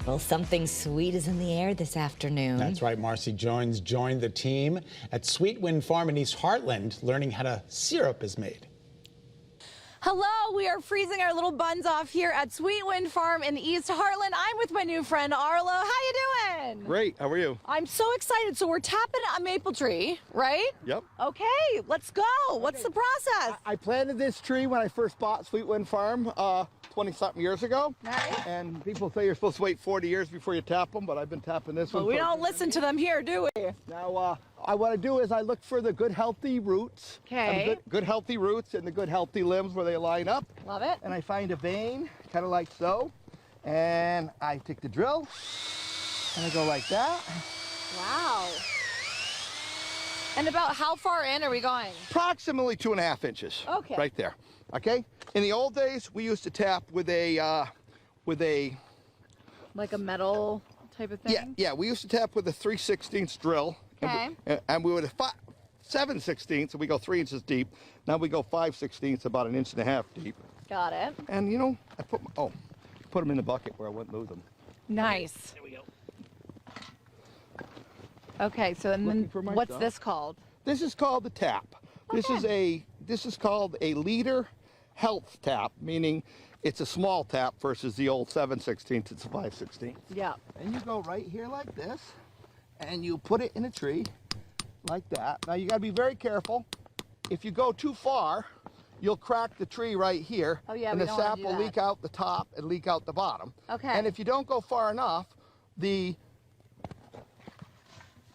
Well, something sweet is in the air this afternoon. That's right. Marcy Jones joined the team at Sweet Wind Farm in East Hartland, learning how to syrup is made. Hello, we are freezing our little buns off here at Sweet Wind Farm in East Hartland. I'm with my new friend Arlo. How you doing? Great, how are you? I'm so excited. So we're tapping a maple tree, right? Yep. Okay, let's go. What's the process? I planted this tree when I first bought Sweet Wind Farm 20-something years ago. Right. And people say you're supposed to wait 40 years before you tap them, but I've been tapping this one. But we don't listen to them here, do we? Now, what I do is I look for the good healthy roots. Okay. Good healthy roots and the good healthy limbs where they line up. Love it. And I find a vein, kind of like so. And I take the drill and I go like that. Wow. And about how far in are we going? Approximately 2.5 inches. Okay. Right there. Okay. In the old days, we used to tap with a like a metal type of thing? Yeah. We used to tap with a 3/16 drill. Okay. And we would have 7/16, so we go 3 inches deep. Now we go 5/16, about 1.5 inches deep. Got it. And you know, I put them in the bucket where I wouldn't lose them. Nice. There we go. Okay, so then what's this called? This is called the tap. Okay. This is called a leader health tap, meaning it's a small tap versus the old 7/16. It's a 5/16. Yeah. And you go right here like this, and you put it in a tree like that. Now you got to be very careful. If you go too far, you'll crack the tree right here. Oh yeah, and we the don't wanna sap do will that. leak out the top and leak out the bottom. Okay. And if you don't go far enough, the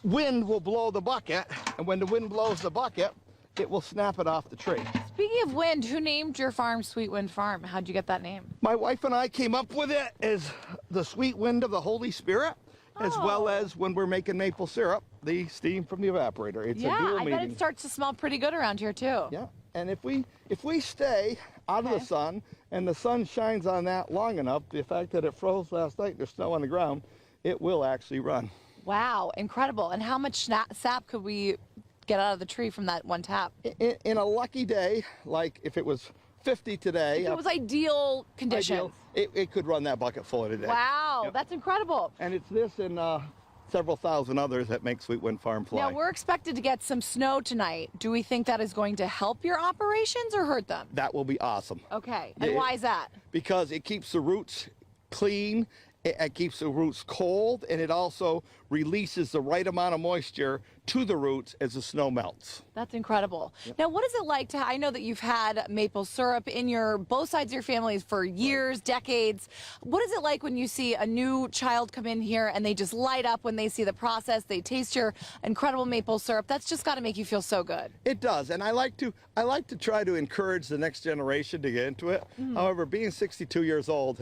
wind will blow the bucket, and when the wind blows the bucket, it will snap it off the tree. Speaking of wind, who named your farm Sweet Wind Farm? How'd you get that name? My wife and I came up with it as the sweet wind of the Holy Spirit, as well as when we're making maple syrup, the steam from the evaporator. It's a dual I meaning. bet it starts to smell pretty good around here too. Yeah, and if we stay out of the sun and the sun shines on that long enough, the fact that it froze last night, there's snow on the ground, it will actually run. Wow, incredible. And how much sap could we get out of the tree from that one tap? In a lucky day, like if it was 50 today. If it was ideal conditions. It could run that bucket full in a day. Wow, Yep. that's incredible. And it's this and several thousand others that make Sweet Wind Farm fly. Now, we're expected to get some snow tonight. Do we think that is going to help your operations or hurt them? That will be awesome. Okay, and why is that? Because it keeps the roots clean, it keeps the roots cold, and it also releases the right amount of moisture to the roots as the snow melts. That's incredible. Yep. Now, what is it like to, I know that you've had maple syrup in both sides of your families for years, decades. What is it like when you see a new child come in here and they just light up when they see the process, they taste your incredible maple syrup? That's just got to make you feel so good. It does, and I like to try to encourage the next generation to get into it. Mm-hmm. However, being 62 years old,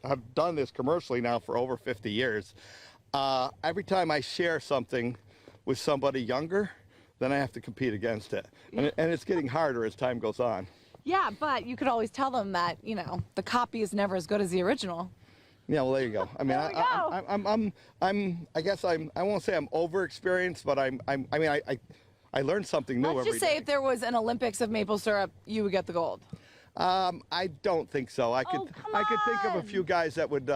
I've done this commercially now for over 50 years. Every time I share something with somebody younger, then I have to compete against it. And it's getting harder as time goes on. Yeah, but you could always tell them that, you know, the copy is never as good as the original. Yeah, well, there you go. I mean, I guess I won't say I'm over-experienced, but I learned something new every day. Let's just say if there was an Olympics of maple syrup, you would get the gold. I don't think so. I could think of a few guys that would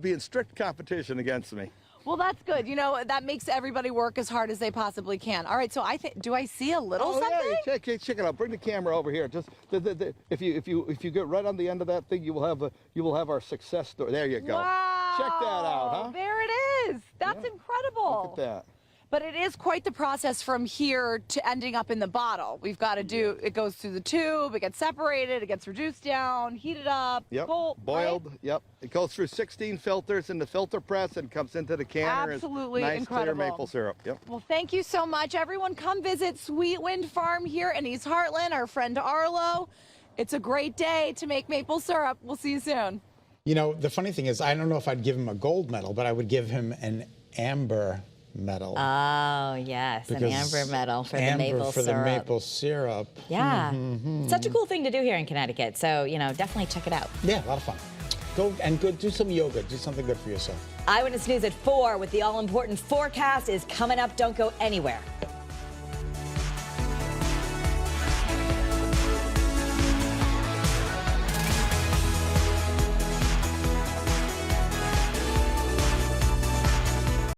be in strict competition against me. Well, that's good. You know, that makes everybody work as hard as they possibly can. All right, so do I see a little something? Yeah, check it out. Bring the camera over here. Just if you get right on the end of that thing, you will have our success story. There you go. Wow. Check that out, huh? There it is. That's incredible. Look at that. But it is quite the process from here to ending up in the bottle. We've got to do, it goes through the tube, it gets separated, it gets reduced down, heated up, cold, boiled, right? Yep. It goes through 16 filters in the filter press and comes into the canner. Absolutely nice, incredible. Clear maple syrup. Yep. Well, thank you so much. Everyone come visit Sweet Wind Farm here in East Hartland, our friend Arlo. It's a great day to make maple syrup. We'll see you soon. You know, the funny thing is, I don't know if I'd give him a gold medal, but I would give him an amber medal. Oh, yes, an amber medal for the maple syrup. The maple syrup. Yeah. Such a cool thing to do here in Connecticut. So, you know, definitely check it out. Yeah, a lot of fun. Go do some yoga. Do something good for yourself. Eyewitness News at 4 with the all-important forecast is coming up. Don't go anywhere.